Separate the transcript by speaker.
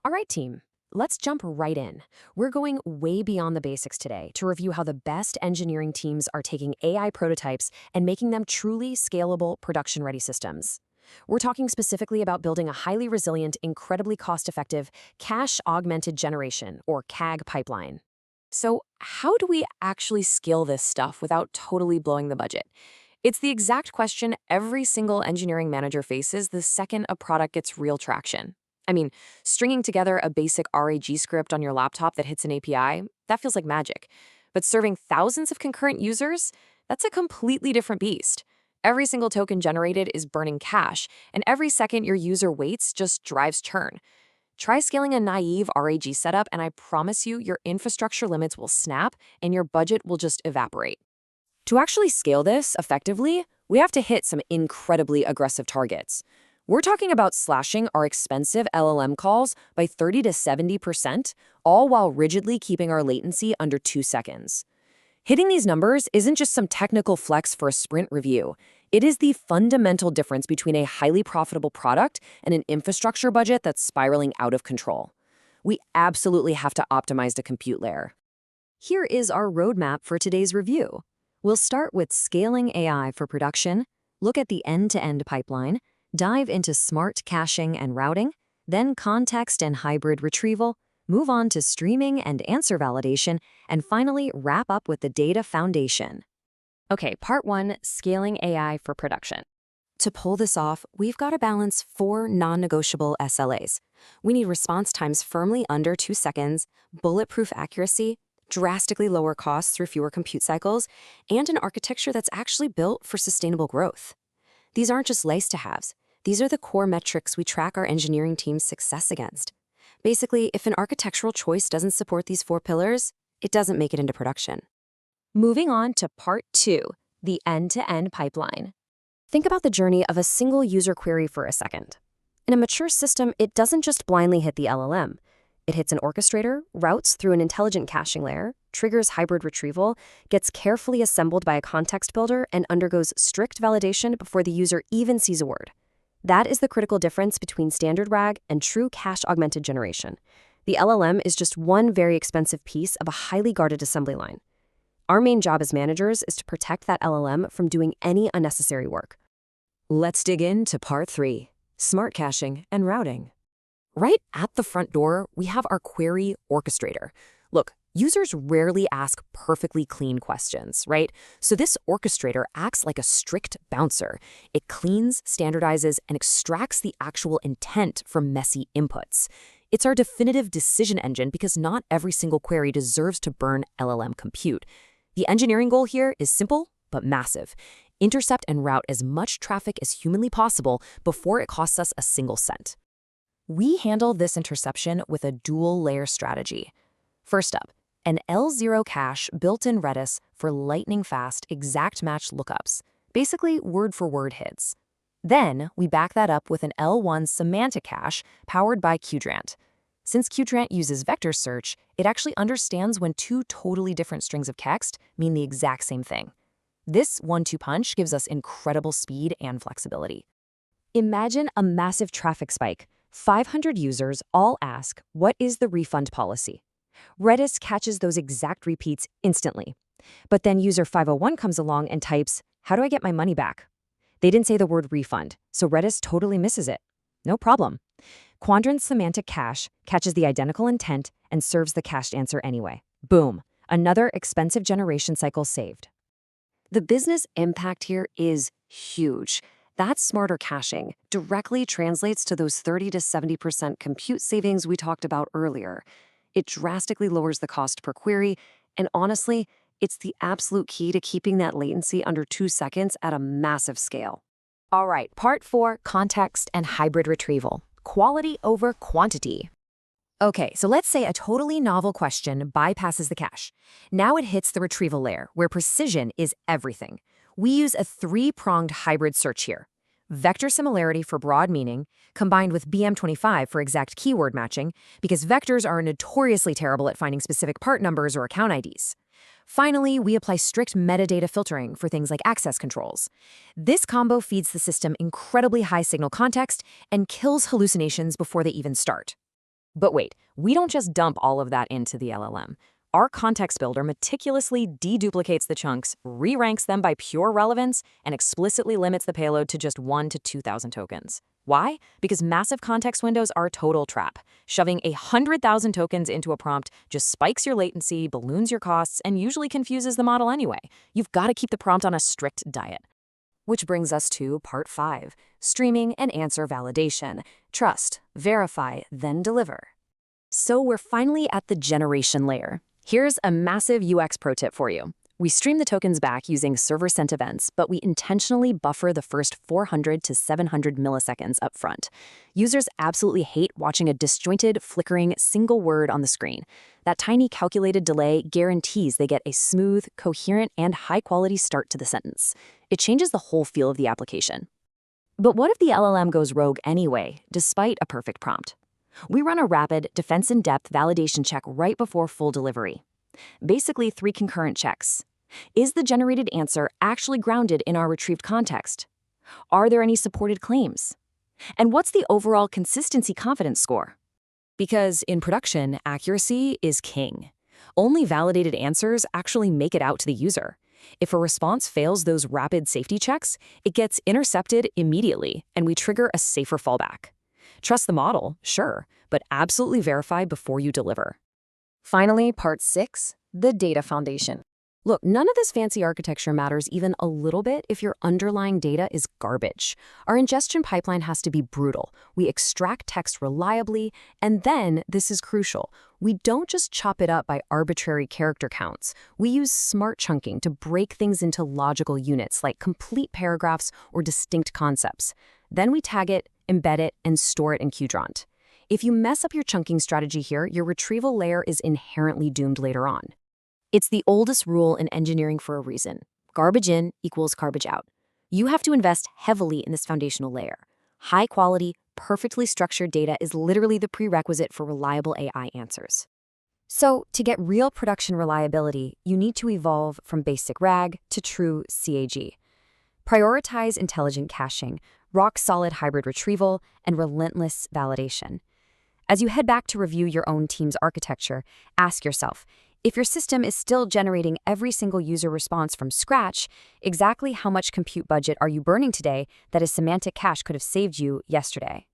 Speaker 1: All right, team, let's jump right in. We're going way beyond the basics today to review how the best engineering teams are taking AI prototypes and making them truly scalable, production-ready systems. We're talking specifically about building a highly resilient, incredibly cost-effective cache-augmented generation, or CAG pipeline. So, how do we actually scale this stuff without totally blowing the budget? It's the exact question every single engineering manager faces the second a product gets real traction. I mean, stringing together a basic RAG script on your laptop that hits an API, that feels like magic. But serving thousands of concurrent users, that's a completely different beast. Every single token generated is burning cache, and every second your user waits just drives churn. Try scaling a naive RAG setup, and I promise you your infrastructure limits will snap and your budget will just evaporate. To actually scale this effectively, we have to hit some incredibly aggressive targets. We're talking about slashing our expensive LLM calls by 30 to 70%, all while rigidly keeping our latency under 2 seconds. Hitting these numbers isn't just some technical flex for a sprint review. It is the fundamental difference between a highly profitable product and an infrastructure budget that's spiraling out of control. We absolutely have to optimize the compute layer. Here is our roadmap for today's review. We'll start with scaling AI for production, look at the end-to-end pipeline, dive into smart caching and routing, then context and hybrid retrieval, move on to streaming and answer validation, and finally wrap up with the data foundation. Okay, part 1, scaling AI for production. To pull this off, we've got to balance 4 non-negotiable SLAs. We need response times firmly under 2 seconds, bulletproof accuracy, drastically lower costs through fewer compute cycles, and an architecture that's actually built for sustainable growth. These aren't just nice-to-haves. These are the core metrics we track our engineering team's success against. Basically, if an architectural choice doesn't support these 4 pillars, it doesn't make it into production. Moving on to part 2, the end-to-end pipeline. Think about the journey of a single user query for a second. In a mature system, it doesn't just blindly hit the LLM. It hits an orchestrator, routes through an intelligent caching layer, triggers hybrid retrieval, gets carefully assembled by a context builder, and undergoes strict validation before the user even sees a word. That is the critical difference between standard RAG and true cache-augmented generation. The LLM is just one very expensive piece of a highly guarded assembly line. Our main job as managers is to protect that LLM from doing any unnecessary work. Let's dig into part 3, smart caching and routing. Right at the front door, we have our query orchestrator. Look, users rarely ask perfectly clean questions, right? So this orchestrator acts like a strict bouncer. It cleans, standardizes, and extracts the actual intent from messy inputs. It's our definitive decision engine because not every single query deserves to burn LLM compute. The engineering goal here is simple but massive. Intercept and route as much traffic as humanly possible before it costs us a single cent. We handle this interception with a dual-layer strategy. First up, an L0 cache built in Redis for lightning-fast exact match lookups, basically word-for-word hits. Then, we back that up with an L1 semantic cache powered by Qdrant. Since Qdrant uses vector search, it actually understands when 2 totally different strings of text mean the exact same thing. This 1-2 punch gives us incredible speed and flexibility. Imagine a massive traffic spike. 500 users all ask, "What is the refund policy?" Redis catches those exact repeats instantly. But then user 501 comes along and types, "How do I get my money back?" They didn't say the word refund, so Redis totally misses it. No problem. Qdrant's semantic cache catches the identical intent and serves the cached answer anyway. Boom, another expensive generation cycle saved. The business impact here is huge. That smarter caching directly translates to those 30 to 70% compute savings we talked about earlier. It drastically lowers the cost per query, and honestly, it's the absolute key to keeping that latency under 2 seconds at a massive scale. All right, part 4, context and hybrid retrieval. Quality over quantity. Okay, so let's say a totally novel question bypasses the cache. Now it hits the retrieval layer, where precision is everything. We use a 3-pronged hybrid search here. Vector similarity for broad meaning, combined with BM25 for exact keyword matching, because vectors are notoriously terrible at finding specific part numbers or account IDs. Finally, we apply strict metadata filtering for things like access controls. This combo feeds the system incredibly high signal context and kills hallucinations before they even start. But wait, we don't just dump all of that into the LLM. Our context builder meticulously deduplicates the chunks, re-ranks them by pure relevance, and explicitly limits the payload to just 1 to 2,000 tokens. Why? Because massive context windows are a total trap. Shoving 100,000 tokens into a prompt just spikes your latency, balloons your costs, and usually confuses the model anyway. You've got to keep the prompt on a strict diet. Which brings us to part 5, streaming and answer validation. Trust, verify, then deliver. So we're finally at the generation layer. Here's a massive UX pro tip for you. We stream the tokens back using server-sent events, but we intentionally buffer the first 400 to 700 milliseconds up front. Users absolutely hate watching a disjointed, flickering single word on the screen. That tiny calculated delay guarantees they get a smooth, coherent, and high-quality start to the sentence. It changes the whole feel of the application. But what if the LLM goes rogue anyway, despite a perfect prompt? We run a rapid, defense-in-depth validation check right before full delivery. Basically, 3 concurrent checks. Is the generated answer actually grounded in our retrieved context? Are there any supported claims? And what's the overall consistency confidence score? Because in production, accuracy is king. Only validated answers actually make it out to the user. If a response fails those rapid safety checks, it gets intercepted immediately, and we trigger a safer fallback. Trust the model, sure, but absolutely verify before you deliver. Finally, part 6, the data foundation. Look, none of this fancy architecture matters even a little bit if your underlying data is garbage. Our ingestion pipeline has to be brutal. We extract text reliably, and then, this is crucial, we don't just chop it up by arbitrary character counts. We use smart chunking to break things into logical units like complete paragraphs or distinct concepts. Then we tag it, embed it, and store it in Qdrant. If you mess up your chunking strategy here, your retrieval layer is inherently doomed later on. It's the oldest rule in engineering for a reason. Garbage in equals garbage out. You have to invest heavily in this foundational layer. High-quality, perfectly structured data is literally the prerequisite for reliable AI answers. So, to get real production reliability, you need to evolve from basic RAG to true CAG. Prioritize intelligent caching, rock-solid hybrid retrieval, and relentless validation. As you head back to review your own team's architecture, ask yourself, if your system is still generating every single user response from scratch, exactly how much compute budget are you burning today that a semantic cache could have saved you yesterday?